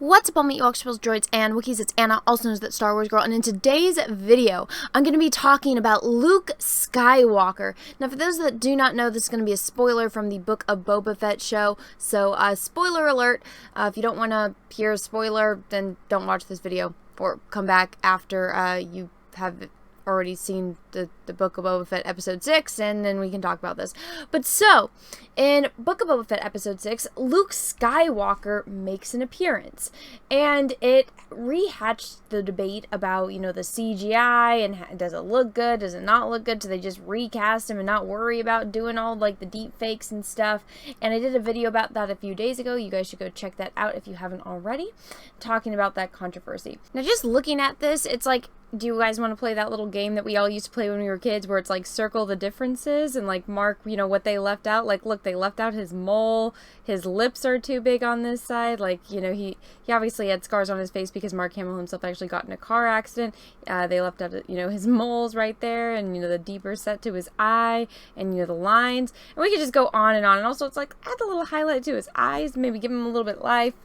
What's up, all my Ewoks, droids, and Wookiees? It's Anna, also known as That Star Wars Girl, and in today's video, I'm going to be talking about Luke Skywalker. Now, for those that do not know, this is going to be a spoiler from the Book of Boba Fett show, so spoiler alert. If you don't want to hear a spoiler, then don't watch this video, or come back after you have already seen the Book of Boba Fett episode 6, and then we can talk about this. But so, in Book of Boba Fett episode 6, Luke Skywalker makes an appearance, and it rehatched the debate about, you know, the CGI, and does it look good, does it not look good, do they just recast him and not worry about doing all, like, the deep fakes and stuff, and I did a video about that a few days ago. You guys should go check that out if you haven't already, talking about that controversy. Now, just looking at this, it's like, do you guys want to play that little game that we all used to play when we were kids where it's like circle the differences and like mark, you know, what they left out? Like, look, they left out his mole, his lips are too big on this side. Like, you know, he obviously had scars on his face because Mark Hamill himself actually got in a car accident. They left out, you know, his moles right there, and, you know, the deeper set to his eye, and, you know, the lines. And we could just go on. And also it's like, add a little highlight to his eyes, maybe give him a little bit of life.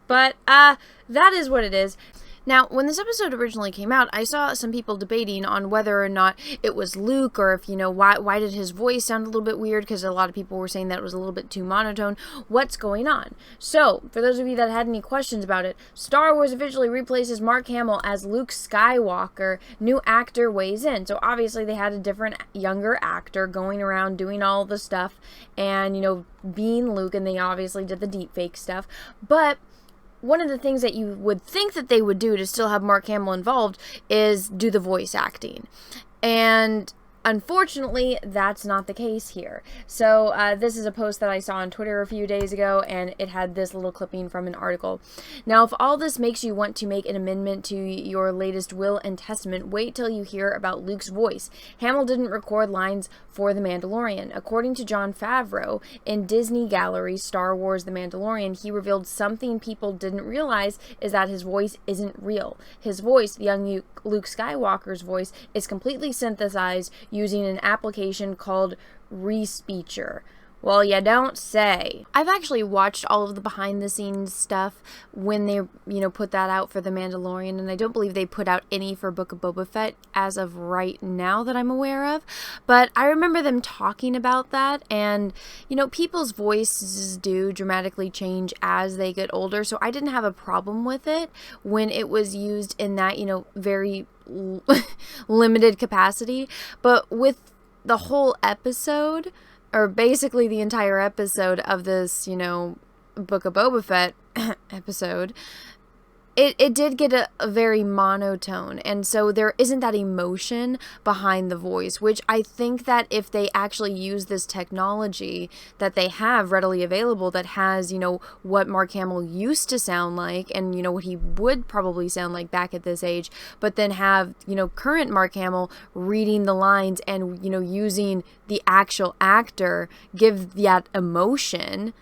But that is what it is. Now, when this episode originally came out, I saw some people debating on whether or not it was Luke, or if, you know, why did his voice sound a little bit weird, because a lot of people were saying that it was a little bit too monotone. What's going on? So, for those of you that had any questions about it, Star Wars officially replaces Mark Hamill as Luke Skywalker. New actor weighs in. So, obviously, they had a different, younger actor going around doing all the stuff and, you know, being Luke, and they obviously did the deepfake stuff. But one of the things that you would think that they would do to still have Mark Hamill involved is do the voice acting. And unfortunately, that's not the case here. So this is a post that I saw on Twitter a few days ago, and it had this little clipping from an article. Now, if all this makes you want to make an amendment to your latest will and testament, wait till you hear about Luke's voice. Hamill didn't record lines for The Mandalorian. According to Jon Favreau, in Disney Gallery's Star Wars The Mandalorian, he revealed something people didn't realize is that his voice isn't real. His voice, young Luke Skywalker's voice, is completely synthesized using an application called Respeecher. Well, you don't say. I've actually watched all of the behind-the-scenes stuff when they, you know, put that out for The Mandalorian, and I don't believe they put out any for Book of Boba Fett as of right now that I'm aware of. But I remember them talking about that, and, you know, people's voices do dramatically change as they get older, so I didn't have a problem with it when it was used in that, you know, very limited capacity. But with the whole episode, or basically the entire episode of this, you know, Book of Boba Fett episode, it did get a very monotone, and so there isn't that emotion behind the voice, which I think that if they actually use this technology that they have readily available that has, you know, what Mark Hamill used to sound like, and, you know, what he would probably sound like back at this age, but then have, you know, current Mark Hamill reading the lines and, you know, using the actual actor give that emotion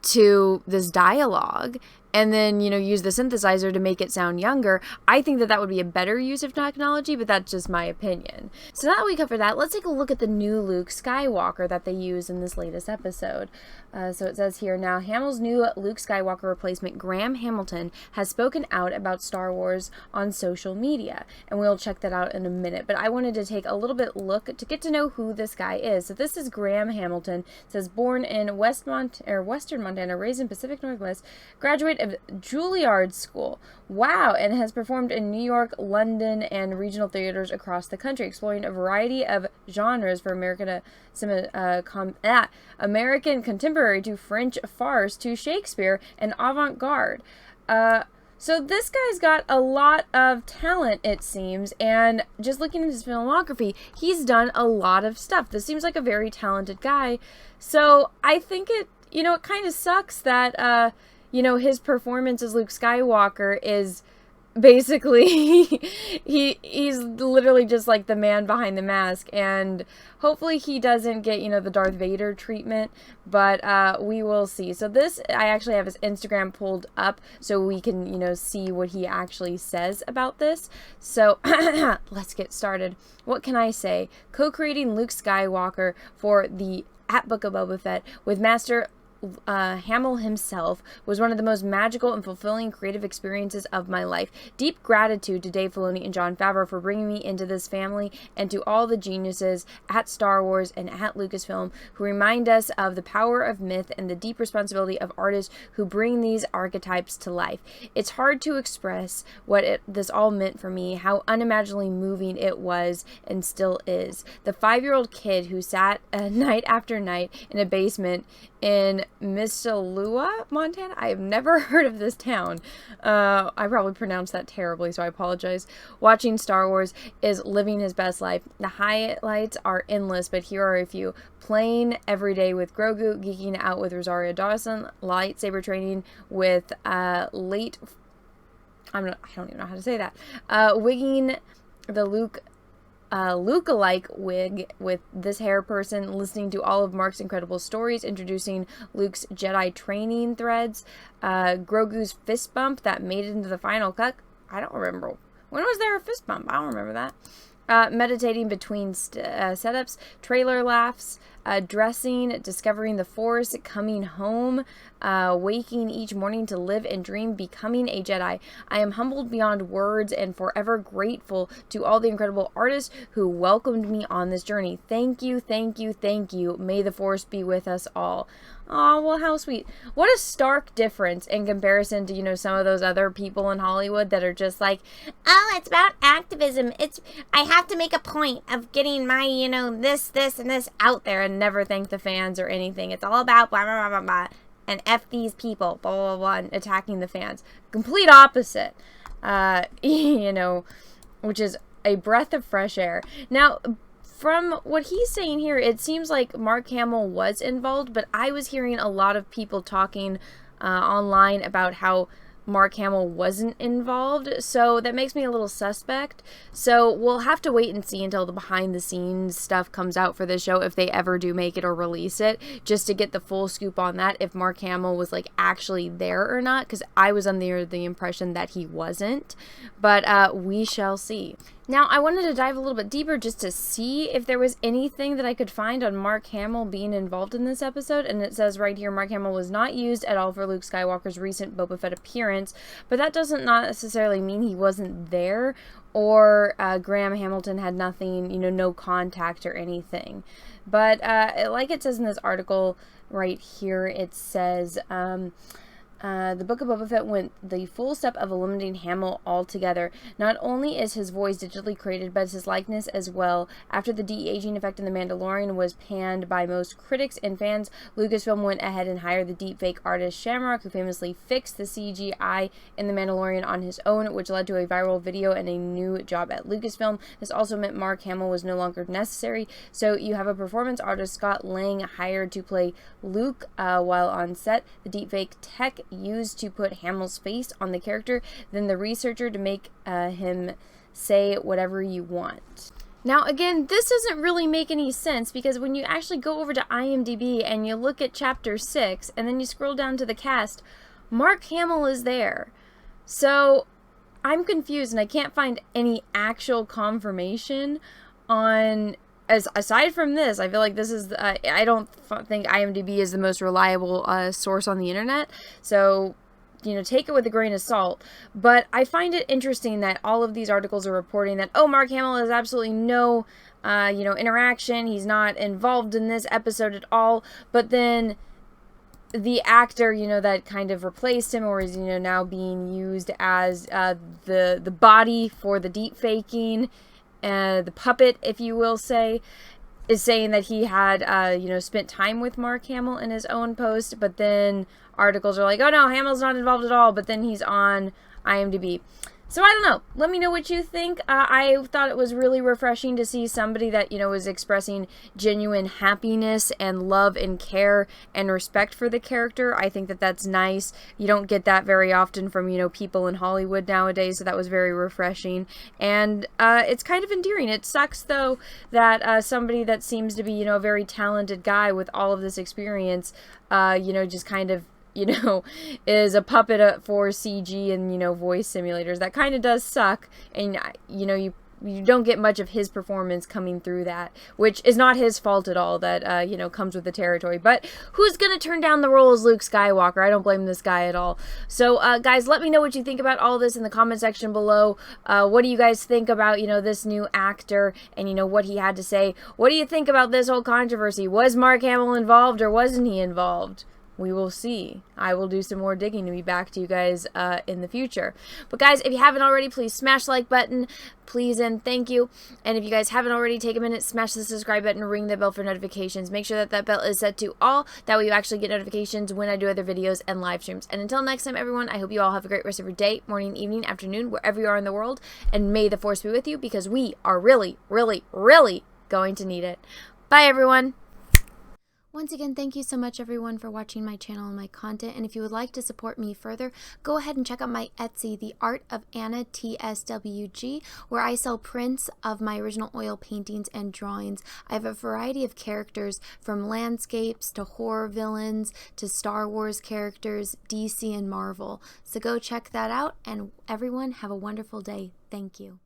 to this dialogue, and then, you know, use the synthesizer to make it sound younger, I think that that would be a better use of technology, but that's just my opinion. So now that we cover that, let's take a look at the new Luke Skywalker that they use in this latest episode. So it says here, now Hamill's new Luke Skywalker replacement, Graham Hamilton, has spoken out about Star Wars on social media, and we'll check that out in a minute. But I wanted to take a little bit look to get to know who this guy is. So this is Graham Hamilton. It says, born in Western Montana, raised in Pacific Northwest, graduate of Juilliard School. Wow, and has performed in New York, London, and regional theaters across the country, exploring a variety of genres for American contemporary to French farce to Shakespeare and avant-garde. So this guy's got a lot of talent, it seems, and just looking at his filmography, he's done a lot of stuff. This seems like a very talented guy. So I think it, you know, it kind of sucks that, you know, his performance as Luke Skywalker is basically, he's literally just like the man behind the mask, and hopefully he doesn't get, you know, the Darth Vader treatment, but we will see. So this, I actually have his Instagram pulled up so we can, you know, see what he actually says about this. So let's get started. What can I say? Co-creating Luke Skywalker for the Book of Boba Fett with Master Hamill himself was one of the most magical and fulfilling creative experiences of my life. Deep gratitude to Dave Filoni and Jon Favreau for bringing me into this family, and to all the geniuses at Star Wars and at Lucasfilm who remind us of the power of myth and the deep responsibility of artists who bring these archetypes to life. It's hard to express what this all meant for me, how unimaginably moving it was and still is. The 5-year-old kid who sat night after night in a basement in Missoula, Montana. I have never heard of this town. I probably pronounced that terribly, so I apologize. Watching Star Wars is living his best life. The highlights are endless, but here are a few. Playing every day with Grogu, geeking out with Rosario Dawson, lightsaber training with I don't even know how to say that. Wigging the Luke-alike wig with this hair person, listening to all of Mark's incredible stories, introducing Luke's Jedi training threads, Grogu's fist bump that made it into the final cut. I don't remember. When was there a fist bump? I don't remember that. Meditating between setups, trailer laughs, dressing, discovering the Force, coming home, waking each morning to live and dream, becoming a Jedi. I am humbled beyond words and forever grateful to all the incredible artists who welcomed me on this journey. Thank you, thank you, thank you. May the Force be with us all. Oh, well, how sweet. What a stark difference in comparison to, you know, some of those other people in Hollywood that are just like, oh, it's about activism. I have to make a point of getting my, you know, this, and this out there, and never thank the fans or anything. It's all about blah, blah, blah, blah, blah, and F these people, blah, blah, blah, and attacking the fans. Complete opposite, you know, which is a breath of fresh air. Now, from what he's saying here, it seems like Mark Hamill was involved, but I was hearing a lot of people talking online about how Mark Hamill wasn't involved, so that makes me a little suspect. So we'll have to wait and see until the behind-the-scenes stuff comes out for this show, if they ever do make it or release it, just to get the full scoop on that, if Mark Hamill was, like, actually there or not, because I was under the impression that he wasn't, but we shall see. Now, I wanted to dive a little bit deeper just to see if there was anything that I could find on Mark Hamill being involved in this episode, and it says right here, Mark Hamill was not used at all for Luke Skywalker's recent Boba Fett appearance, but that doesn't not necessarily mean he wasn't there, or Graham Hamilton had nothing, you know, no contact or anything. But like it says in this article right here, it says, the Book of Boba Fett went the full step of eliminating Hamill altogether. Not only is his voice digitally created, but his likeness as well. After the de-aging effect in The Mandalorian was panned by most critics and fans, Lucasfilm went ahead and hired the deepfake artist Shamrock, who famously fixed the CGI in The Mandalorian on his own, which led to a viral video and a new job at Lucasfilm. This also meant Mark Hamill was no longer necessary, so you have a performance artist, Scott Lang, hired to play Luke while on set. The deepfake tech used to put Hamill's face on the character, then the researcher to make him say whatever you want. Now, again, this doesn't really make any sense, because when you actually go over to IMDB and you look at Chapter 6, and then you scroll down to the cast, Mark Hamill is there. So, I'm confused, and I can't find any actual confirmation on... aside from this, I feel like this is, I don't think IMDb is the most reliable source on the internet, so, you know, take it with a grain of salt. But I find it interesting that all of these articles are reporting that, oh, Mark Hamill has absolutely no, you know, interaction, he's not involved in this episode at all, but then the actor, you know, that kind of replaced him, or is, you know, now being used as the body for the deep faking, the puppet, if you will say, is saying that he had, you know, spent time with Mark Hamill in his own post, but then articles are like, oh no, Hamill's not involved at all, but then he's on IMDb. So I don't know. Let me know what you think. I thought it was really refreshing to see somebody that, you know, was expressing genuine happiness and love and care and respect for the character. I think that that's nice. You don't get that very often from, you know, people in Hollywood nowadays, so that was very refreshing. And it's kind of endearing. It sucks, though, that somebody that seems to be, you know, a very talented guy with all of this experience, you know, just kind of, you know, is a puppet for CG and, you know, voice simulators. That kind of does suck, and, you know, you you don't get much of his performance coming through that, which is not his fault at all. That you know, comes with the territory. But who's gonna turn down the role as Luke Skywalker? I don't blame this guy at all. So guys, let me know what you think about all this in the comment section below. What do you guys think about, you know, this new actor and, you know, what he had to say? What do you think about this whole controversy? Was Mark Hamill involved or wasn't he involved? We will see. I will do some more digging to be back to you guys in the future. But guys, if you haven't already, please smash the like button. Please and thank you. And if you guys haven't already, take a minute, smash the subscribe button, ring the bell for notifications. Make sure that that bell is set to all. That way you actually get notifications when I do other videos and live streams. And until next time, everyone, I hope you all have a great rest of your day, morning, evening, afternoon, wherever you are in the world. And may the Force be with you, because we are really, really, really going to need it. Bye, everyone. Once again, thank you so much, everyone, for watching my channel and my content. And if you would like to support me further, go ahead and check out my Etsy, The Art of Anna TSWG, where I sell prints of my original oil paintings and drawings. I have a variety of characters, from landscapes to horror villains to Star Wars characters, DC and Marvel. So go check that out, and everyone have a wonderful day. Thank you.